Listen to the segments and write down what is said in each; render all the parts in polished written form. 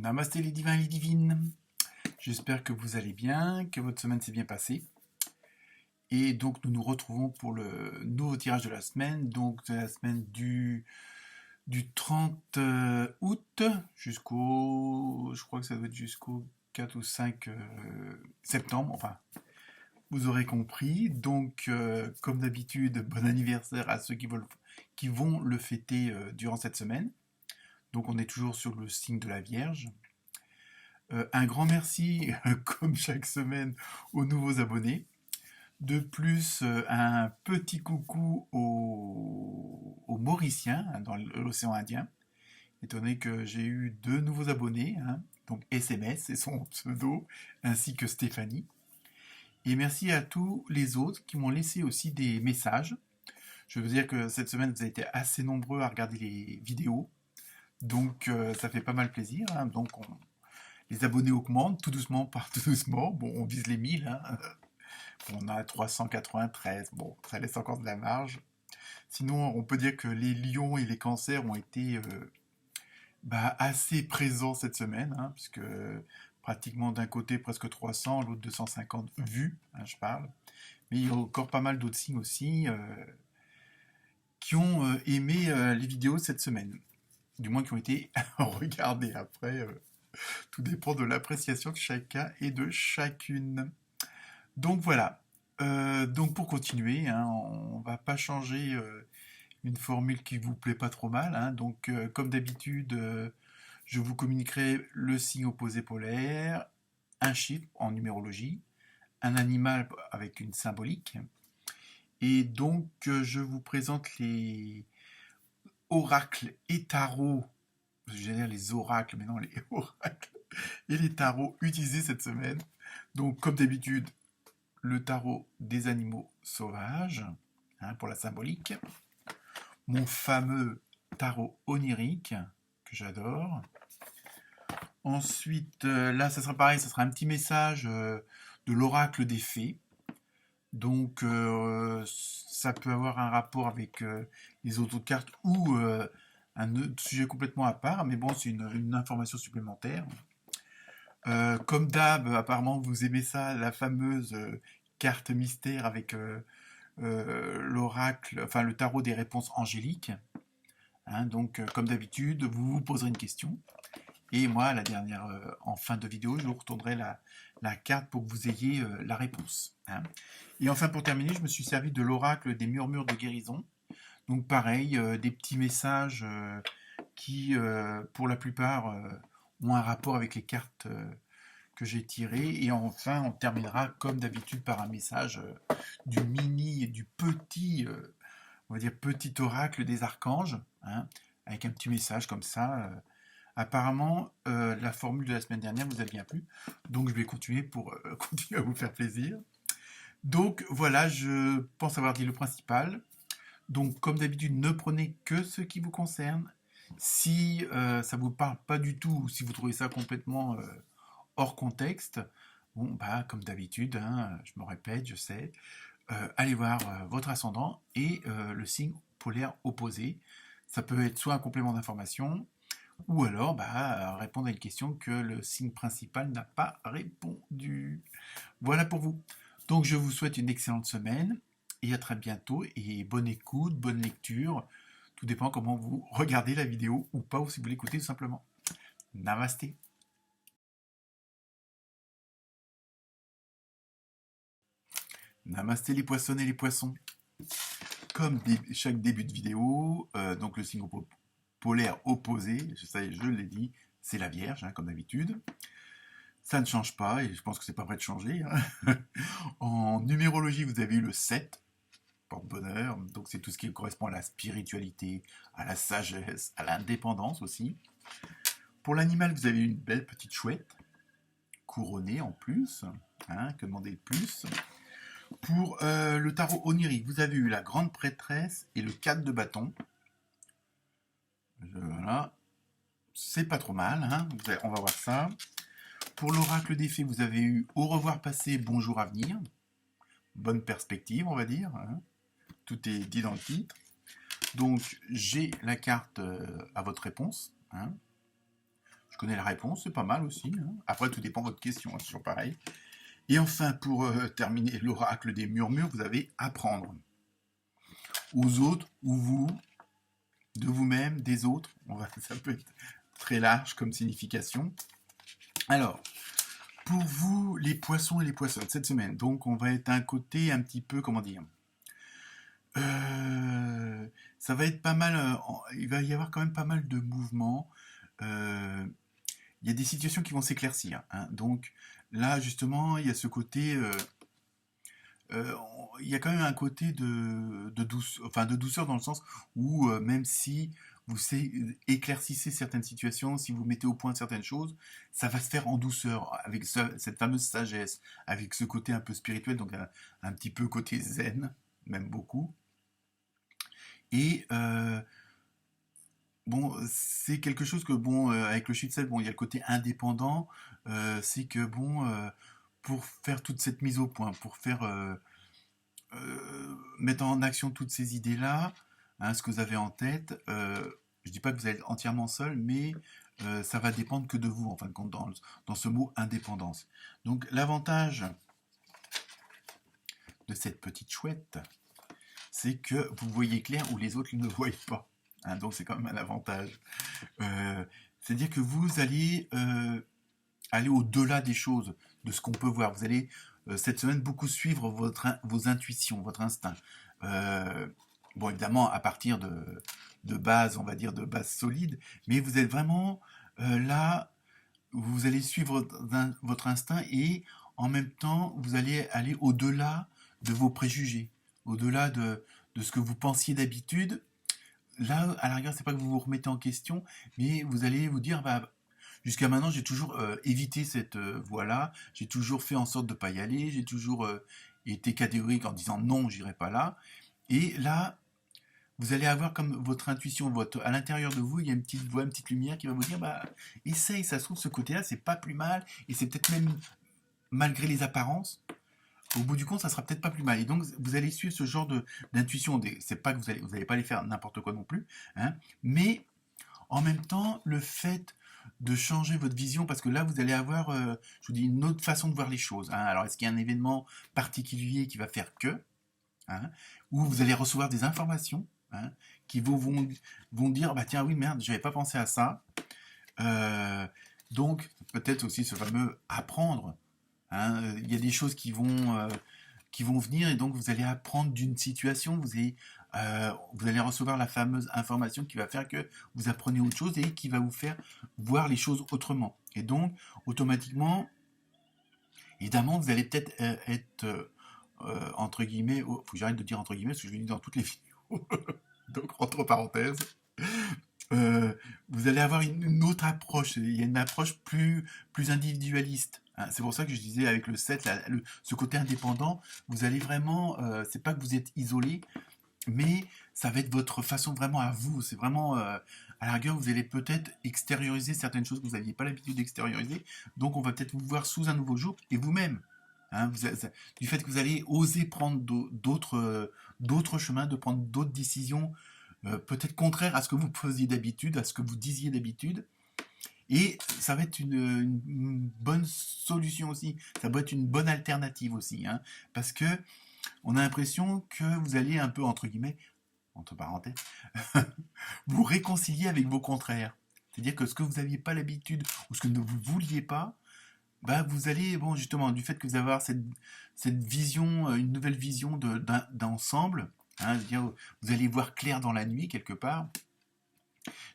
Namasté les divins et les divines. J'espère que vous allez bien, que votre semaine s'est bien passée. Et donc nous nous retrouvons pour le nouveau tirage de la semaine, donc de la semaine du 30 août jusqu'au, je crois que ça doit être jusqu'au 4 ou 5 septembre, enfin, vous aurez compris. Donc, comme d'habitude, bon anniversaire à ceux qui vont le fêter durant cette semaine. Donc on est toujours sur le signe de la Vierge. Un grand merci, comme chaque semaine, aux nouveaux abonnés. De plus, un petit coucou aux Mauriciens dans l'océan Indien, étant donné que j'ai eu 2 nouveaux abonnés, donc SMS et son pseudo, ainsi que Stéphanie. Et merci à tous les autres qui m'ont laissé aussi des messages. Je veux dire que cette semaine, vous avez été assez nombreux à regarder les vidéos, donc ça fait pas mal plaisir. Donc les abonnés augmentent tout doucement par tout doucement. Bon, on vise les 1000. On a 393. Bon, ça laisse encore de la marge. Sinon, on peut dire que les lions et les cancers ont été assez présents cette semaine, puisque pratiquement d'un côté presque 300, l'autre 250 vues, je parle. Mais il y a encore pas mal d'autres signes aussi qui ont aimé les vidéos cette semaine. Du moins qui ont été regardées après. Tout dépend de l'appréciation de chacun et de chacune. Donc voilà. Donc pour continuer, on va pas changer une formule qui vous plaît pas trop mal. Donc comme d'habitude, je vous communiquerai le signe opposé polaire, un chiffre en numérologie, un animal avec une symbolique. Et donc je vous présente les oracles et tarots. J'allais dire les oracles, mais non, les oracles et les tarots utilisés cette semaine. Donc, comme d'habitude, le tarot des animaux sauvages, pour la symbolique. Mon fameux tarot onirique, que j'adore. Ensuite, là, ça sera pareil, ça sera un petit message de l'oracle des fées. Donc, ça peut avoir un rapport avec les autres cartes ou un autre sujet complètement à part, mais bon, c'est une information supplémentaire. Comme d'hab, apparemment vous aimez ça, la fameuse carte mystère avec l'oracle, enfin le tarot des réponses angéliques. Donc, comme d'habitude, vous vous poserez une question. Et moi, en fin de vidéo, je vous retournerai la carte pour que vous ayez la réponse. Et enfin, pour terminer, je me suis servi de l'oracle des murmures de guérison. Donc pareil, des petits messages qui, pour la plupart, ont un rapport avec les cartes que j'ai tirées. Et enfin, on terminera comme d'habitude par un message du petit, on va dire petit oracle des archanges, avec un petit message comme ça. Apparemment, la formule de la semaine dernière vous a bien plu, donc je vais continuer pour continuer à vous faire plaisir. Donc voilà, je pense avoir dit le principal. Donc, comme d'habitude, ne prenez que ce qui vous concerne. Si ça ne vous parle pas du tout, ou si vous trouvez ça complètement hors contexte, bon, comme d'habitude, je me répète, je sais, allez voir votre ascendant et le signe polaire opposé. Ça peut être soit un complément d'information, ou alors répondre à une question que le signe principal n'a pas répondu. Voilà pour vous. Donc, je vous souhaite une excellente semaine. Et à très bientôt, et bonne écoute, bonne lecture. Tout dépend comment vous regardez la vidéo ou pas, ou si vous l'écoutez tout simplement. Namasté. Namasté les poissons et les poissons. Comme chaque début de vidéo, donc le signe polaire opposé, je l'ai dit, c'est la Vierge, comme d'habitude. Ça ne change pas, et je pense que c'est pas prêt de changer. En numérologie, vous avez eu le 7. Porte-bonheur, donc c'est tout ce qui correspond à la spiritualité, à la sagesse, à l'indépendance aussi. Pour l'animal, vous avez une belle petite chouette, couronnée en plus, que demander de plus. Pour le tarot onirique, vous avez eu la grande prêtresse et le 4 de bâton. Voilà, c'est pas trop mal, on va voir ça. Pour l'oracle des fées, vous avez eu au revoir passé, bonjour à venir. Bonne perspective, on va dire. Tout est dit dans le titre. Donc, j'ai la carte à votre réponse. Je connais la réponse, c'est pas mal aussi, hein. Après, tout dépend de votre question, hein, c'est toujours pareil. Et enfin, pour terminer l'oracle des murmures, vous avez apprendre. Aux autres, ou vous, de vous-même, des autres. Ça peut être très large comme signification. Alors, pour vous, les poissons et les poissonnes, cette semaine, donc on va être à un côté un petit peu, comment dire, ça va être pas mal, il va y avoir quand même pas mal de mouvements. Euh, il y a des situations qui vont s'éclaircir, hein. Donc là, justement, il y a ce côté, il y a quand même un côté de douceur dans le sens où même si vous éclaircissez certaines situations, si vous mettez au point certaines choses, ça va se faire en douceur, avec cette fameuse sagesse, avec ce côté un peu spirituel, donc un petit peu côté zen, même beaucoup. Et bon, c'est quelque chose que, bon, avec le Shitsel, bon, il y a le côté indépendant, c'est que, bon, pour faire toute cette mise au point, pour faire mettre en action toutes ces idées-là, hein, ce que vous avez en tête, je dis pas que vous êtes entièrement seul, mais ça va dépendre que de vous, en fin de compte, dans ce mot indépendance. Donc, l'avantage de cette petite chouette, c'est que vous voyez clair où les autres ne voient pas. Hein, donc, c'est quand même un avantage. C'est-à-dire que vous allez aller au-delà des choses, de ce qu'on peut voir. Vous allez cette semaine beaucoup suivre vos intuitions, votre instinct. Bon, évidemment, à partir de bases, on va dire de bases solides, mais vous êtes vraiment là, vous allez suivre votre instinct et en même temps, vous allez aller au-delà de vos préjugés, au-delà de ce que vous pensiez d'habitude. Là, à la rigueur, c'est pas que vous vous remettez en question, mais vous allez vous dire, bah, jusqu'à maintenant, j'ai toujours évité cette voie-là, j'ai toujours fait en sorte de ne pas y aller, j'ai toujours été catégorique en disant non, j'irai pas là. Et là, vous allez avoir comme votre intuition, à l'intérieur de vous, il y a une petite voix, une petite lumière qui va vous dire, bah, essaye, ça se trouve, ce côté-là, c'est pas plus mal, et c'est peut-être même, malgré les apparences, au bout du compte, ça sera peut-être pas plus mal. Et donc, vous allez suivre ce genre d'intuition. C'est pas que vous allez pas aller faire n'importe quoi non plus, hein, mais en même temps, le fait de changer votre vision, parce que là, vous allez avoir, je vous dis, une autre façon de voir les choses, hein. Alors, est-ce qu'il y a un événement particulier qui va faire que, hein, ou vous allez recevoir des informations, hein, qui vont dire, bah tiens, oui, merde, j'avais pas pensé à ça. Euh, donc, peut-être aussi ce fameux apprendre, hein. Il y a des choses qui vont venir et donc vous allez apprendre d'une situation, vous allez recevoir la fameuse information qui va faire que vous apprenez autre chose et qui va vous faire voir les choses autrement. Et donc, automatiquement, évidemment, vous allez peut-être être, entre guillemets, faut que j'arrête de dire entre guillemets, parce que je le dis dans toutes les vidéos, donc entre parenthèses, euh, vous allez avoir une autre approche. Il y a une approche plus individualiste, hein. C'est pour ça que je disais avec le 7, ce côté indépendant, vous allez vraiment, c'est pas que vous êtes isolé, mais ça va être votre façon vraiment à vous. C'est vraiment, à la rigueur, vous allez peut-être extérioriser certaines choses que vous n'aviez pas l'habitude d'extérioriser. Donc, on va peut-être vous voir sous un nouveau jour et vous-même. Hein, du fait que vous allez oser prendre d'autres chemins, de prendre d'autres décisions, peut-être contraires à ce que vous faisiez d'habitude, à ce que vous disiez d'habitude. Et ça va être une bonne solution aussi. Ça va être une bonne alternative aussi, hein, parce que on a l'impression que vous allez un peu, entre guillemets, entre parenthèses, vous réconcilier avec vos contraires. C'est-à-dire que ce que vous n'aviez pas l'habitude ou ce que ne vous vouliez pas, bah vous allez, bon, justement, du fait que vous allez avoir cette vision, une nouvelle vision d'ensemble, hein, c'est-à-dire vous allez voir clair dans la nuit quelque part.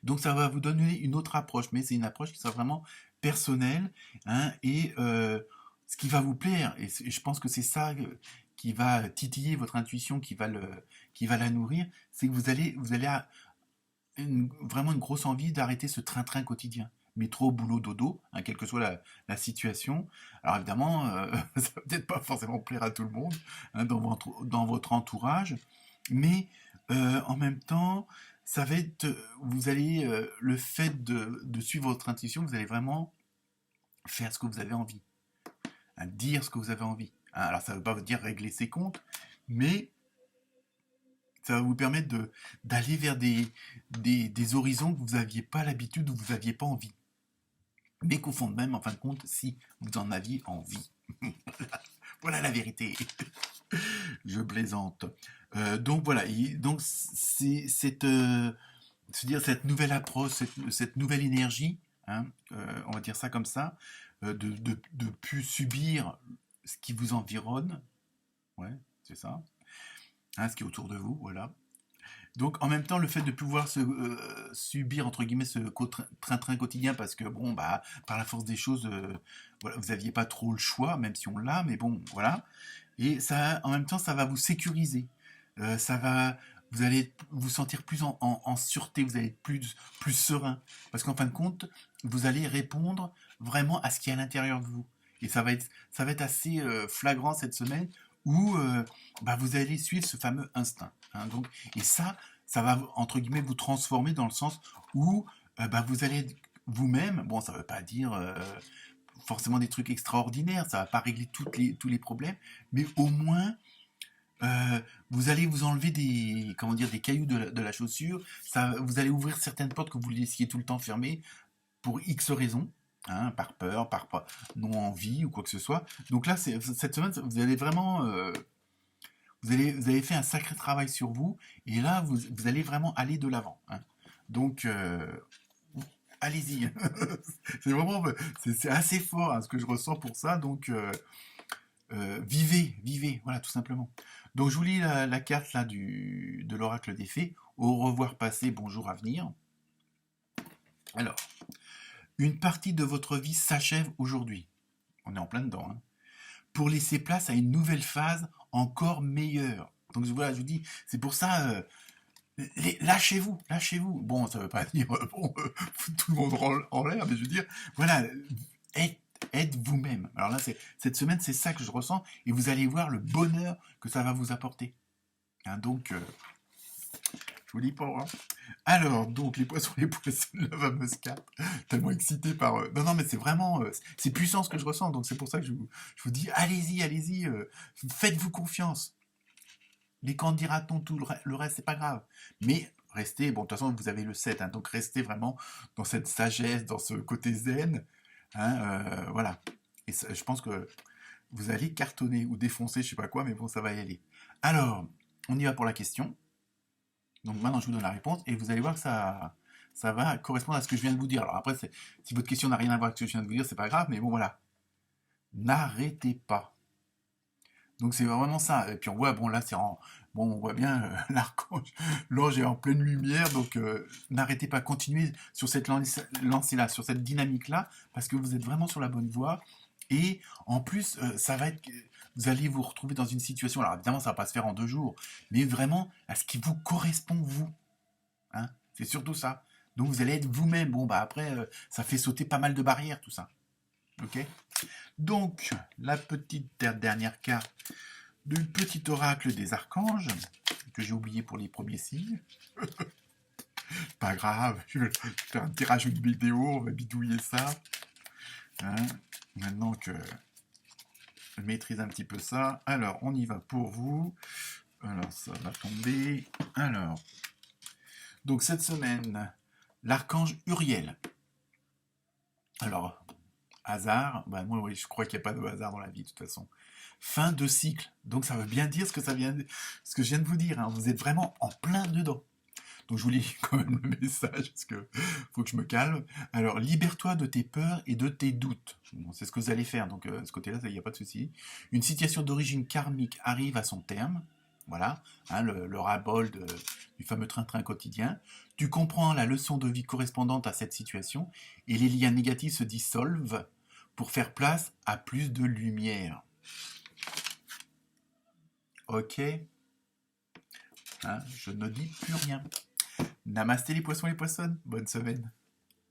Donc ça va vous donner une autre approche, mais c'est une approche qui sera vraiment personnelle, hein, et ce qui va vous plaire. Et je pense que c'est ça qui va titiller votre intuition, qui va la nourrir, c'est que vous allez vraiment une grosse envie d'arrêter ce train-train quotidien. Métro, boulot, dodo, hein, quelle que soit la situation. Alors évidemment, ça va peut-être pas forcément plaire à tout le monde, hein, dans votre entourage, mais en même temps, ça va être, vous allez, le fait de suivre votre intuition, vous allez vraiment faire ce que vous avez envie, hein, dire ce que vous avez envie, hein. Alors ça ne veut pas vous dire régler ses comptes, mais ça va vous permettre d'aller vers des horizons que vous n'aviez pas l'habitude ou que vous n'aviez pas envie. mais qu'au fond de même, en fin de compte, si vous en aviez envie. Voilà la vérité. Je plaisante. Donc voilà, donc c'est cette nouvelle approche, cette nouvelle énergie, hein, on va dire ça comme ça, de plus subir ce qui vous environne, ouais, c'est ça, hein, ce qui est autour de vous, voilà. Donc en même temps, le fait de pouvoir subir entre guillemets ce train-train quotidien, parce que bon, bah, par la force des choses, voilà, vous n'aviez pas trop le choix, même si on l'a, mais bon, voilà. Et ça, en même temps, ça va vous sécuriser. Ça va, vous allez vous sentir plus en sûreté, vous allez être plus serein. Parce qu'en fin de compte, vous allez répondre vraiment à ce qui est à l'intérieur de vous. Et ça va être assez flagrant cette semaine où bah, vous allez suivre ce fameux instinct, hein. Donc, et ça va, entre guillemets, vous transformer dans le sens où bah, vous allez être vous-même. Bon, ça ne veut pas dire forcément des trucs extraordinaires, ça va pas régler tous les problèmes, mais au moins euh, vous allez vous enlever des, comment dire, des cailloux de la chaussure, ça, vous allez ouvrir certaines portes que vous laissiez tout le temps fermées pour X raisons, hein, par peur, par non envie ou quoi que ce soit. Donc là, cette semaine, vous allez vraiment, vous avez fait un sacré travail sur vous, et là, vous allez vraiment aller de l'avant, hein. Donc, allez-y. C'est vraiment, c'est assez fort, hein, ce que je ressens pour ça. Donc, vivez, vivez, voilà, tout simplement. Donc, je vous lis la carte là de l'oracle des fées. Au revoir passé, bonjour à venir. Alors, une partie de votre vie s'achève aujourd'hui. On est en plein dedans, hein, pour laisser place à une nouvelle phase encore meilleure. Donc voilà, je vous dis, c'est pour ça, lâchez-vous, lâchez-vous. Bon, ça veut pas dire bon, tout le monde en l'air, mais je veux dire, voilà, êtes vous-même. Alors là, cette semaine, c'est ça que je ressens, et vous allez voir le bonheur que ça va vous apporter, hein. Donc, je vous dis pas, hein. Alors, donc, les poissons, la fameuse carte, tellement excité par... non, non, mais c'est vraiment... c'est puissant ce que je ressens, donc c'est pour ça que je vous dis, allez-y, allez-y, faites-vous confiance. Les candidatons, tout le reste, c'est pas grave. Mais restez, bon, de toute façon, vous avez le 7, hein, donc restez vraiment dans cette sagesse, dans ce côté zen, hein, voilà. Et ça, je pense que vous allez cartonner ou défoncer, je sais pas quoi, mais bon, ça va y aller. Alors, on y va pour la question. Donc maintenant, je vous donne la réponse, et vous allez voir que ça va correspondre à ce que je viens de vous dire. Alors après, si votre question n'a rien à voir avec ce que je viens de vous dire, c'est pas grave, mais bon, voilà. N'arrêtez pas. Donc c'est vraiment ça. Et puis on voit, bon là bon, on voit bien l'archange, l'ange est en pleine lumière, donc n'arrêtez pas, continuez sur cette lancée-là, sur cette dynamique-là, parce que vous êtes vraiment sur la bonne voie. Et en plus, ça va être, vous allez vous retrouver dans une situation, alors évidemment ça va pas se faire en 2 jours, mais vraiment à ce qui vous correspond vous, hein. C'est surtout ça. Donc vous allez être vous-même. Bon bah après, ça fait sauter pas mal de barrières tout ça. Ok. Donc, la petite dernière carte du petit oracle des archanges, que j'ai oublié pour les premiers signes. Pas grave, je vais faire un tirage de vidéo, on va bidouiller ça. Hein, maintenant que je maîtrise un petit peu ça. Alors, on y va pour vous. Alors, ça va tomber. Alors, donc cette semaine, l'archange Uriel. Alors, hasard, bah moi oui, je crois qu'il n'y a pas de hasard dans la vie de toute façon. Fin de cycle. Donc ça veut bien dire ce que je viens de vous dire, hein. Vous êtes vraiment en plein dedans. Donc je vous lis quand même le message parce que faut que je me calme. Alors, libère-toi de tes peurs et de tes doutes. Bon, c'est ce que vous allez faire, donc ce côté-là, il n'y a pas de souci. Une situation d'origine karmique arrive à son terme. Voilà, hein, le ras-bol du fameux train-train quotidien. Tu comprends la leçon de vie correspondante à cette situation et les liens négatifs se dissolvent pour faire place à plus de lumière. Ok, hein, je ne dis plus rien. Namasté les poissons et les poissonnes, bonne semaine.